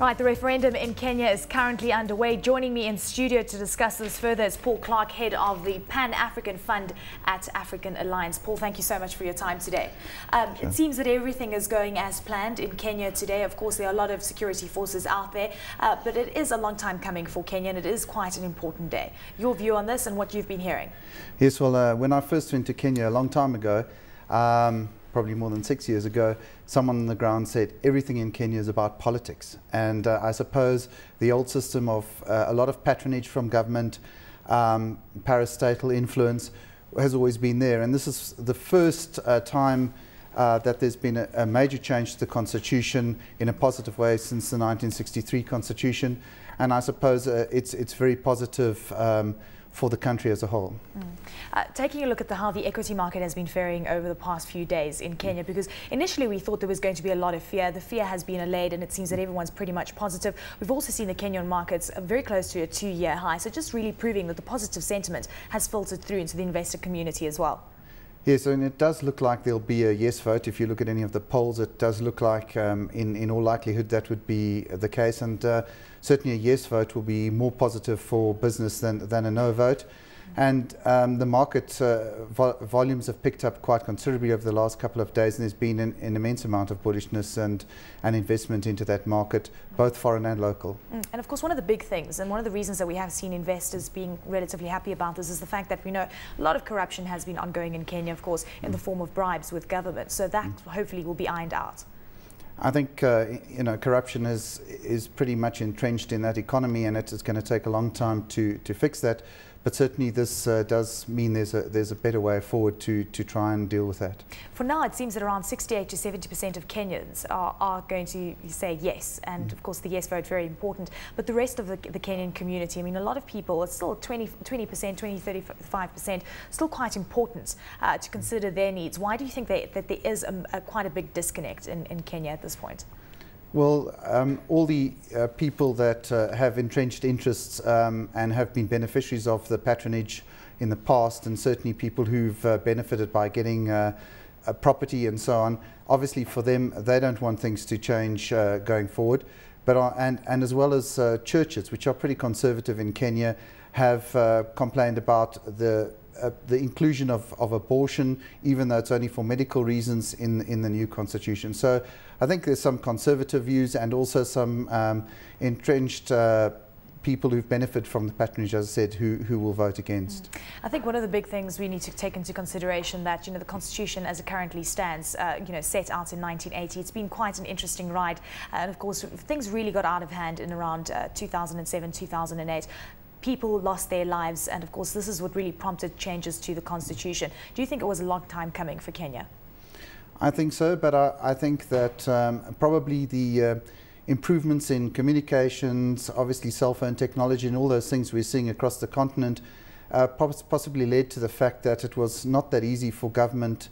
Right, the referendum in Kenya is currently underway. Joining me in studio to discuss this further is Paul Clark, head of the Pan-African Fund at African Alliance. Paul, thank you so much for your time today. Sure. It seems that everything is going as planned in Kenya today. Of course, there are a lot of security forces out there, but it is a long time coming for Kenya, and it is quite an important day. Your view on this and what you've been hearing? Yes, well, when I first went to Kenya a long time ago, probably more than 6 years ago, someone on the ground said everything in Kenya is about politics. And I suppose the old system of a lot of patronage from government, parastatal influence has always been there. And this is the first time that there's been a major change to the constitution in a positive way since the 1963 constitution. And I suppose it's very positive for the country as a whole. Taking a look at how the equity market has been faring over the past few days in Kenya, because initially we thought there was going to be a lot of fear. The fear has been allayed and it seems that everyone's pretty much positive. We've also seen the Kenyan markets very close to a 2-year high, so just really proving that the positive sentiment has filtered through into the investor community as well. Yes, and it does look like there'll be a yes vote. If you look at any of the polls, it does look like in all likelihood that would be the case, and certainly a yes vote will be more positive for business than a no vote. And the market volumes have picked up quite considerably over the last couple of days, and there's been an immense amount of bullishness and investment into that market, both foreign and local. And of course, one of the big things and one of the reasons that we have seen investors being relatively happy about this is the fact that we know a lot of corruption has been ongoing in Kenya, of course, in the form of bribes with government. So that hopefully will be ironed out. I think corruption is pretty much entrenched in that economy, and it's going to take a long time to fix that. But certainly this does mean there's a better way forward to try and deal with that. For now, it seems that around 68 to 70% of Kenyans are going to say yes, and of course the yes vote very important. But the rest of the Kenyan community, I mean, a lot of people, it's still 20%, 35%, still quite important to consider their needs. Why do you think that there is quite a big disconnect in Kenya at this point? Well, all the people that have entrenched interests and have been beneficiaries of the patronage in the past, and certainly people who've benefited by getting a property and so on, obviously for them, they don't want things to change going forward. But and as well as churches, which are pretty conservative in Kenya, have complained about the inclusion of abortion, even though it's only for medical reasons in the new constitution. So I think there's some conservative views and also some entrenched people who've benefited from the patronage, as I said, who will vote against. I think one of the big things we need to take into consideration that, the constitution as it currently stands, set out in 1980, it's been quite an interesting ride. And of course, things really got out of hand in around 2007, 2008. People lost their lives, and of course this is what really prompted changes to the constitution. Do you think it was a long time coming for Kenya? I think so, but I think that probably the improvements in communications, obviously cell phone technology and all those things we're seeing across the continent possibly led to the fact that it was not that easy for government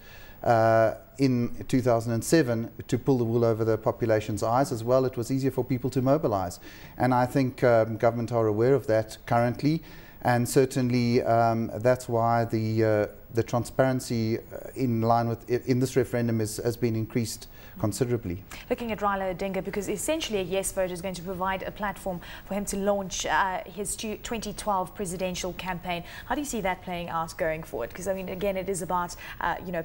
in 2007 to pull the wool over the population's eyes. As well, it was easier for people to mobilize, and I think government are aware of that currently, and certainly that's why the transparency in line with in this referendum has been increased considerably. Looking at Raila Odinga, because essentially a yes vote is going to provide a platform for him to launch his 2012 presidential campaign. How do you see that playing out going forward? Because I mean, again, it is about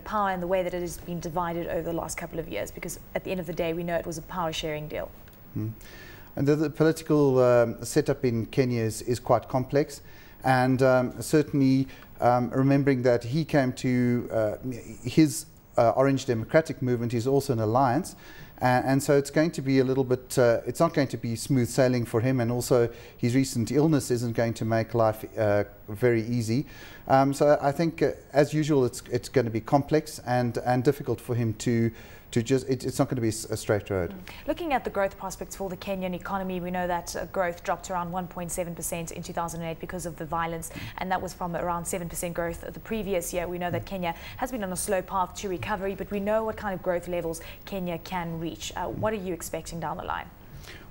power and the way that it has been divided over the last couple of years, because at the end of the day we know it was a power sharing deal. And the political setup in Kenya is quite complex, and certainly remembering that he came to his Orange Democratic Movement is also an alliance, and so it's going to be a little bit, it's not going to be smooth sailing for him, and also his recent illness isn't going to make life very easy. So I think, as usual, it's going to be complex and difficult for him to just, it's not going to be a straight road. Looking at the growth prospects for the Kenyan economy, we know that growth dropped around 1.7% in 2008 because of the violence, and that was from around 7% growth the previous year. We know that Kenya has been on a slow path to recovery, but we know what kind of growth levels Kenya can reach. What are you expecting down the line?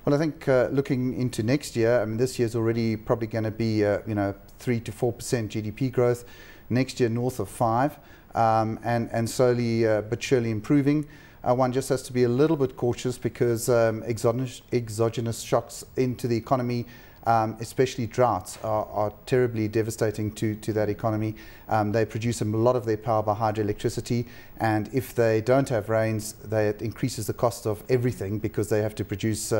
Well, I think looking into next year, I mean, this year's already probably going to be 3 to 4% GDP growth. Next year, north of 5%, and slowly but surely improving. one just has to be a little bit cautious because exogenous shocks into the economy, especially droughts, are terribly devastating to that economy. They produce a lot of their power by hydroelectricity, and if they don't have rains, it increases the cost of everything because they have to produce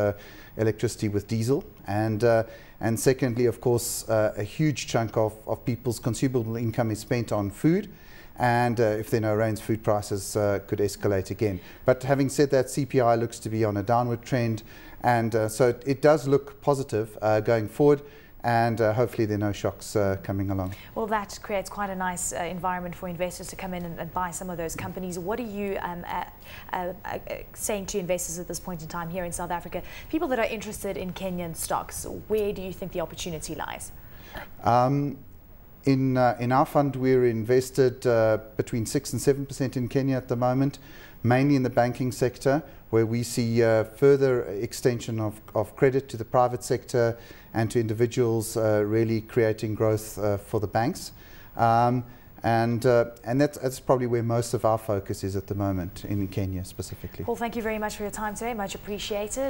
electricity with diesel. And secondly, of course, a huge chunk of people's consumable income is spent on food. And if there are no rains, food prices could escalate again. But having said that, CPI looks to be on a downward trend. And so it does look positive going forward. And hopefully there are no shocks coming along. Well, that creates quite a nice environment for investors to come in and buy some of those companies. What are you saying to investors at this point in time here in South Africa? People that are interested in Kenyan stocks, where do you think the opportunity lies? In our fund, we're invested between 6 and 7% in Kenya at the moment, mainly in the banking sector, where we see further extension of credit to the private sector and to individuals, really creating growth for the banks. And that's probably where most of our focus is at the moment in Kenya specifically. Paul, thank you very much for your time today. Much appreciated.